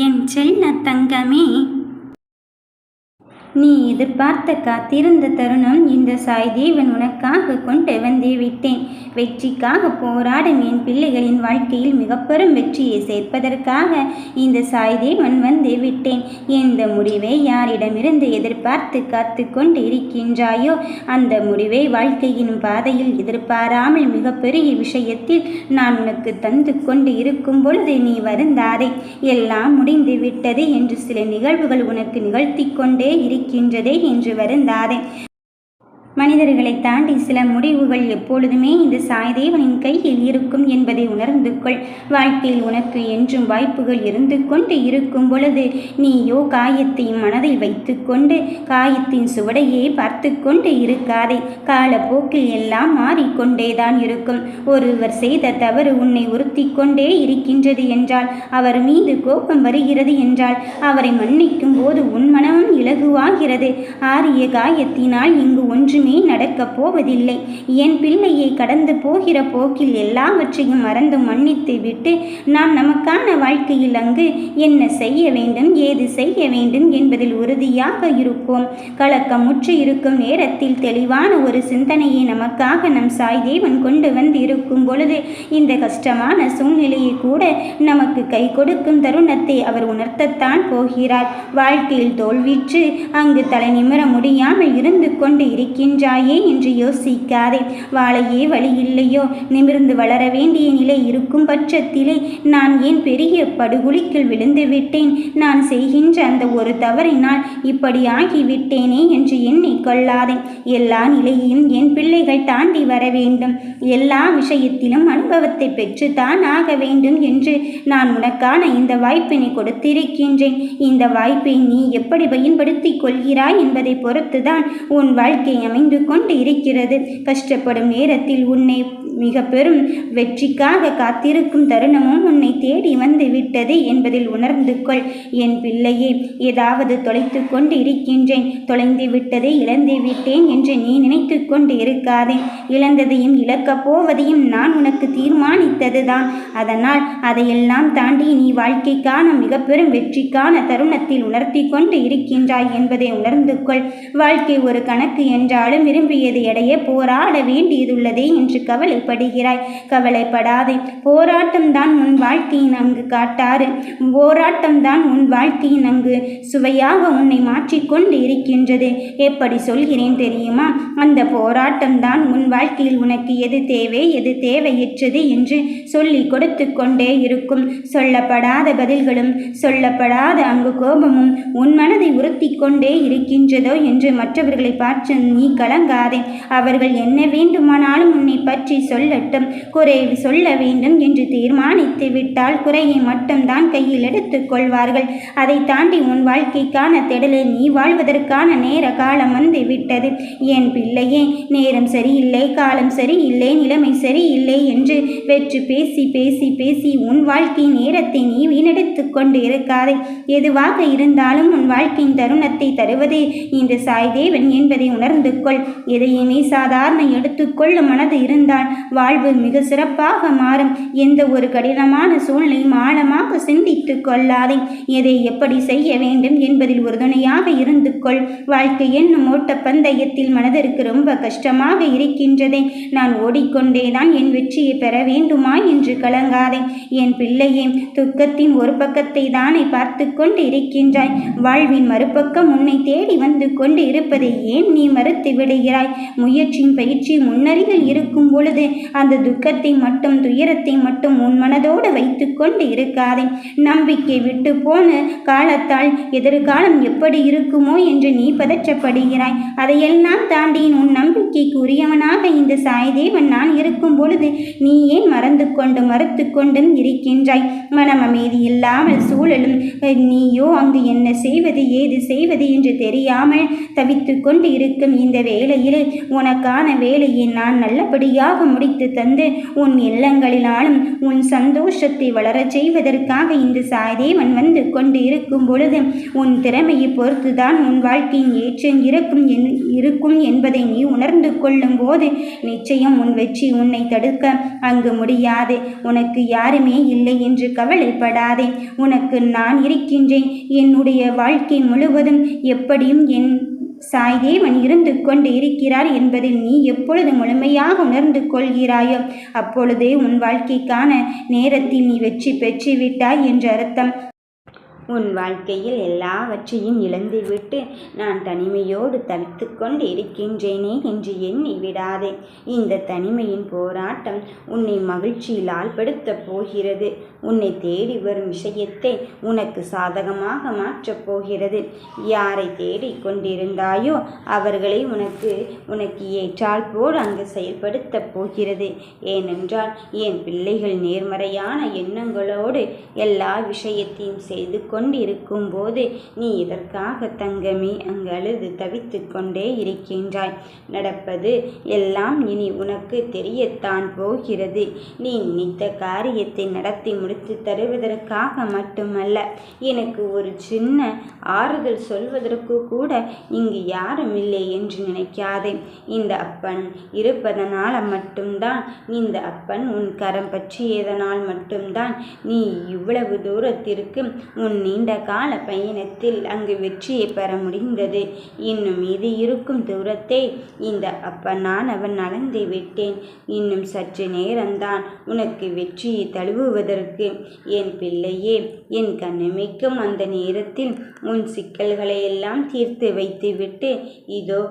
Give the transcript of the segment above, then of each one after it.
என் செல்ல தங்கமே, நீ எதிர்பார்த்த காத்திருந்த தருணம் இந்த சாய்தேவன் உனக்காக கொண்டு வந்தே விட்டேன். வெற்றிக்காக போராடும் என் பிள்ளைகளின் வாழ்க்கையில் மிக பெரும் வெற்றியை சேர்ப்பதற்காக இந்த சாய்தேவன் வந்தே விட்டேன். எந்த முடிவை யாரிடமிருந்து எதிர்பார்த்து காத்து கொண்டு இருக்கின்றாயோ அந்த முடிவை வாழ்க்கையின் பாதையில் எதிர்பாராமல் மிகப்பெரிய விஷயத்தில் நான் உனக்கு தந்து கொண்டு இருக்கும் பொழுது நீ வருந்தாதே. எல்லாம் முடிந்து விட்டது என்று சில நிகழ்வுகள் உனக்கு நிகழ்த்தி கொண்டே இருக்கின்றதே என்று வருந்தாதே. மனிதர்களை தாண்டி சில முடிவுகள் எப்பொழுதுமே இந்த சாய்தேவனின் கையில் இருக்கும் என்பதை உணர்ந்து கொள். வாழ்க்கையில் உனக்கு என்றும் வாய்ப்புகள் இருந்து கொண்டு இருக்கும் பொழுது நீயோ காயத்தை மனதில் வைத்து கொண்டு காயத்தின் சுவடையை பார்த்து கொண்டு இருக்காதே. காலப்போக்கில் எல்லாம் மாறிக்கொண்டேதான் இருக்கும். ஒருவர் செய்த தவறு உன்னை உறுத்தி கொண்டே இருக்கின்றது என்றால், அவர் மீது கோபம் வருகிறது என்றால், அவரை மன்னிக்கும் போது உன் மனமும் இலகுவாகிறது. ஆரிய காயத்தினால் இங்கு ஒன்றுமே நடக்கப் போவதில்லை. என் பிள்ளையை கடந்து போகிற போக்கில் எல்லாவற்றையும் மறந்து மன்னித்து விட்டு நாம் நமக்கான வாழ்க்கையில் அங்கு என்ன செய்ய வேண்டும், ஏது செய்ய வேண்டும் என்பதில் உறுதியாக இருப்போம். கலக்கமுற்று இருக்கும் நேரத்தில் தெளிவான ஒரு சிந்தனையை நமக்காக நம் சாய்தேவன் கொண்டு வந்து இருக்கும் பொழுது இந்த கஷ்டமான சூழ்நிலையை கூட நமக்கு கை கொடுக்கும் தருணத்தை அவர் உணர்த்தத்தான் போகிறார். வாழ்க்கையில் தோல்விற்று அங்கு தலை நிமிர முடியாமல் இருந்து கொண்டு இருக்கின்றாயே என்று யோசிக்காதே. வாழையே வழி இல்லையோ, நிமிர்ந்து வளர வேண்டிய நிலை இருக்கும் பட்சத்திலே நான் ஏன் பெரிய படுகுழிக்குள் விழுந்து விட்டேன், நான் செய்கின்ற அந்த ஒரு தவறினால் இப்படி ஆகிவிட்டேனே என்று எண்ணிக்கொள்ளாதே. எல்லா நிலையையும் என் பிள்ளைகள் தாண்டி வர வேண்டும். எல்லா விஷயத்திலும் அனுபவத்தை பெற்றுத்தான் ஆக வேண்டும் என்று நான் உனக்கான இந்த வாய்ப்பினை கொடுத்திருக்கின்றேன். இந்த வாய்ப்பை நீ எப்படி பயன்படுத்திக் கொள்கிறாய் என்பதை பொறுத்துதான் உன் வாழ்க்கை அமைந்து கொண்டு இருக்கிறது. கஷ்டப்படும் நேரத்தில் உன்னை மிக பெரும் வெற்றிக்காக காத்திருக்கும் தருணமும் உன்னை தேடி வந்து விட்டது என்பதில் உணர்ந்து கொள். என் பிள்ளையே, ஏதாவது தொலைத்து கொண்டு இருக்கின்றேன், தொலைந்து விட்டதை இழந்து விட்டேன் என்று நீ நினைத்து கொண்டு இருக்காதே. இழந்ததையும் இழக்கப் போவதையும் நான் உனக்கு தீர்மானித்ததுதான். அதனால் அதையெல்லாம் தாண்டி நீ வாழ்க்கைக்கான மிக பெரும் வெற்றிக்கான தருணத்தில் உணர்த்தி கொண்டு இருக்கின்றாய் என்பதை உணர்ந்து கொள். வாழ்க்கை ஒரு கணக்கு என்றாலும் விரும்பியதை அடைய போராட வேண்டியதுள்ளதே என்று கவலைப்படுகிறாய். கவலைப்படாதே. போராட்டம் தான் உன் வாழ்க்கையின் அங்கு காட்டாறு. போராட்டம் தான் உன் வாழ்க்கையின் அங்கு சுவையாக உன்னை மாற்றிக்கொண்டு இருக்கின்றது. எப்படி சொல்கிறேன் தெரியுமா? அந்த போராட்டம் தான் உன் வாழ்க்கையில் உனக்கு எது தேவை, எது தேவையற்றது என்று சொல்லி கொடுத்து கொண்டே இருக்கும். சொல்லப்படாத பதில்களும் சொல்லப்படாத அங்கு கோபமும் உன் மனதை உறுத்தி கொண்டே இருக்கின்றதோ என்று மற்றவர்களை பார்த்து நீ கலங்காதே. அவர்கள் என்ன வேண்டுமானாலும் உன்னை பற்றி சொல்லட்டும். குறை சொல்ல வேண்டும் என்று தீர்மானித்து விட்டால் குறையை மட்டும்தான் கையில் எடுத்துக் கொள்வார்கள். அதை தாண்டி உன் வாழ்க்கைக்கான தேடலில் நீ வாழ்வதற்கான நேர காலம் வந்து விட்டது. என் பிள்ளையே, நேரம் சரியில்லை, காலம் சரியில்லை, நிலைமை சரியில்லை என்று வெற்று பேசி பேசி பேசி உன் வாழ்க்கை நேரத்தை நீ வீணெடுத்து கொண்டு இருக்காதே. எதுவாக இருந்தாலும் உன் வாழ்க்கையின் தருணத்தை தருவதே இந்த சாய்தேவன் என்பதை உணர்ந்து கொள். எதையுமே சாதாரண எடுத்துக்கொள்ளும் மனது இருந்தால் வாழ்வு மிக சிறப்பாக மாறும். எந்த ஒரு கடினமான சூழ்நிலையும் ஆழமாக சிந்தித்து கொள்ளாதே. எதை எப்படி செய்ய வேண்டும் என்பதில் உறுதுணையாக இருந்து கொள். வாழ்க்கை என்னும் ஓட்ட பந்தயத்தில் மனதிற்கு ரொம்ப கஷ்டமாக இருக்கின்றதே, நான் ஓடிக்கொண்டேதான் என் வெற்றியை பெற வேண்டுமா என்று கலங்காதே. என் பிள்ளையே, துக்கத்தின் ஒரு பக்கத்தை தானே பார்த்து கொண்டு இருக்கின்றாய். வாழ்வின் மறுபக்கம் உன்னை தேடி வந்து கொண்டு இருப்பதை ஏன் நீ மறுத்து விடுகிறாய்? முயற்சியின் பயிற்சி முன்னறிவில் இருக்கும் பொழுது அந்த துக்கத்தை மட்டும் துயரத்தை மட்டும் உன் மனதோடு வைத்து கொண்டு இருக்காதே. நம்பிக்கை விட்டு போன காலத்தால் எதிர்காலம் எப்படி இருக்குமோ என்று நீ பதற்றப்படுகிறாய். அதையெல்லாம் தாண்டி உன் நம்பிக்கைக்கு உரியவனாக இந்த சாய்தேவன் நான் இருக்கும் பொழுது நீ ஏன் மறுத்து கொண்டும் இருக்கின்றாய்? மனம் அமைதி இல்லாமல் சூழலும் நீயோ அங்கு என்ன செய்வது, ஏது செய்வது என்று தெரியாமல் தவித்து கொண்டு இருக்கும் இந்த வேளையிலே உனக்கான வேலையை நான் நல்லபடியாக முடித்து தந்து உன் இல்லங்களிலாலும் உன் சந்தோஷத்தை வளரச் செய்வதற்காக இந்த சாய்தேவன் வந்து கொண்டு இருக்கும் பொழுது உன் திறமையை பொறுத்துதான் உன் வாழ்க்கையின் ஏற்றம் இருக்கும் என்பதை நீ உணர்ந்து கொள்ளும் போது நிச்சயம் உன் வெற்றி உன்னை தடுக்க அங்கு முடியாது. உனக்கு யாருமே இல்லை என்று கவலைப்படாதே. உனக்கு நான் இருக்கின்றேன். என்னுடைய வாழ்க்கை முழுவதும் எப்படியும் என் சாய்தேவன் இருந்து கொண்டு இருக்கிறார் என்பதில் நீ எப்பொழுது முழுமையாக உணர்ந்து கொள்கிறாயோ அப்பொழுதே உன் வாழ்க்கைக்கான நேரத்தில் நீ வெற்றி பெற்றுவிட்டாய் என்று அர்த்தம். உன் வாழ்க்கையில் எல்லாவற்றையும் இழந்துவிட்டு நான் தனிமையோடு தவித்து கொண்டு இருக்கின்றேனே என்று எண்ணி விடாதே. இந்த தனிமையின் போராட்டம் உன்னை மகிழ்ச்சியில் ஆழ்படுத்தப் போகிறது. உன்னை தேடி வரும் விஷயத்தை உனக்கு சாதகமாக மாற்றப் போகிறது. யாரை தேடிக் கொண்டிருந்தாயோ அவர்களை உனக்கு ஏற்றால் போல் அங்கு செயல்படுத்தப் போகிறது. ஏனென்றால் என் பிள்ளைகள் நேர்மறையான எண்ணங்களோடு எல்லா விஷயத்தையும் செய்து கொண்டிருக்கும் போது நீ இதற்காக தங்கமே அங்கு அழுது தவித்து கொண்டே இருக்கின்றாய். நடப்பது எல்லாம் இனி உனக்கு தெரியத்தான் போகிறது. நீ நினைத்த காரியத்தை நடத்தி முடித்து தருவதற்காக மட்டுமல்ல, எனக்கு ஒரு சின்ன ஆறுதல் சொல்வதற்கு கூட இங்கு யாரும் இல்லை என்று நினைக்காதே. இந்த அப்பன் இருப்பதனால மட்டும்தான், இந்த அப்பன் உன் கரம் பற்றியதனால் மட்டும்தான் நீ இவ்வளவு தூரத்திற்கு உன் நீண்ட கால பயணத்தில் அங்கு வெற்றியை பெற முடிந்தது. இன்னும் மீதி இருக்கும் தூரத்தை இந்த அப்பனானவன் அளந்து விட்டேன். இன்னும் சற்று நேரம்தான் உனக்கு வெற்றியை தழுவுவதற்கு. என் பிள்ளையே, என் கண்ணிமைக்கும் அந்த நேரத்தில் உன் சிக்கல்களை எல்லாம் தீர்த்து வைத்துவிட்டு இதோ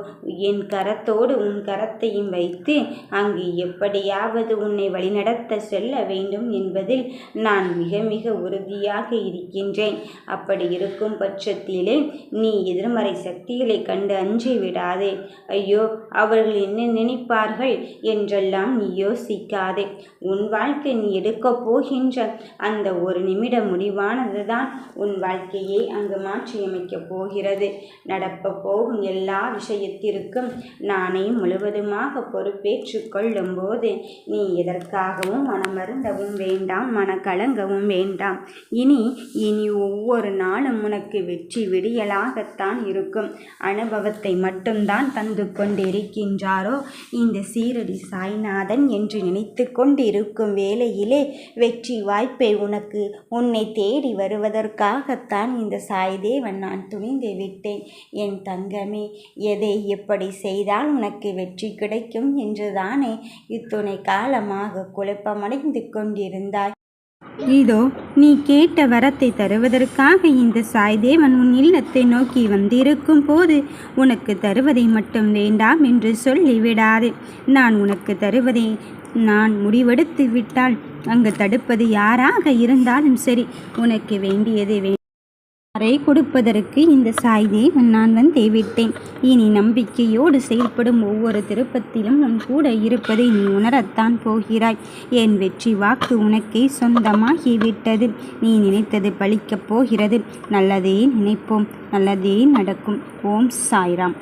என் கரத்தோடு உன் கரத்தையும் வைத்து அங்கு எப்படியாவது உன்னை வழிநடத்த செல்ல வேண்டும் என்பதில் நான் மிக மிக உறுதியாக இருக்கின்றேன். அப்படி இருக்கும் பட்சத்திலே நீ எதிர்மறை சக்திகளை கண்டு அஞ்சி விடாதே. ஐயோ, அவர்கள் என்ன நினைப்பார்கள் என்றெல்லாம் நீ யோசிக்காதே. உன் வாழ்க்கை நீ எடுக்கப் போகின்ற அந்த ஒரு நிமிட முடிவானதுதான் உன் வாழ்க்கையை அங்கு மாற்றியமைக்கப் போகிறது. நடப்ப போகும் எல்லா விஷயத்திற்கும் நானே முழுவதுமாக பொறுப்பேற்று கொள்ளும் போது நீ எதற்காகவும் மனமருந்தவும் வேண்டாம், மனக்கலங்கவும் வேண்டாம். இனி ஒவ்வொரு நாளும் உனக்கு வெற்றி விடியலாகத்தான் இருக்கும். அனுபவத்தை மட்டும்தான் தந்து கொண்டிருக்கின்றாரோ இந்த சீரடி சாய்நாதன் என்று நினைத்து கொண்டிருக்கும் வேளையிலே வெற்றி வாய்ப்பை உன்னை தேடி வருவதற்காகத்தான் இந்த சாய்தேவன் நான் துணிந்து விட்டேன். என் தங்கமே, எதை எப்படி செய்தால் உனக்கு வெற்றி கிடைக்கும் என்றுதானே இத்துணை காலமாக குழப்பமடைந்து கொண்டிருந்தாய். இதோ நீ கேட்ட வரத்தை தருவதற்காக இந்த சாய்தேவன் உன் இல்லத்தை நோக்கி வந்திருக்கும் போது உனக்கு தருவதை மட்டும் வேண்டாம் என்று சொல்லிவிடாது. நான் உனக்கு தருவதை நான் முடிவெடுத்து விட்டால் அங்கு தடுப்பது யாராக இருந்தாலும் சரி, உனக்கு வேண்டியதை அறை கொடுப்பதற்கு இந்த சாய்தேவன் நான் வந்தே விட்டேன். இனி நம்பிக்கையோடு செயல்படும் ஒவ்வொரு திருப்பத்திலும் உன் கூட இருப்பதை நீ உணரத்தான் போகிறாய். என் வெற்றி வாக்கு உனக்கே சொந்தமாகிவிட்டது. நீ நினைத்தது பலிக்கப் போகிறது. நல்லதே நினைப்போம், நல்லதே நடக்கும். ஓம் சாய்ராம்.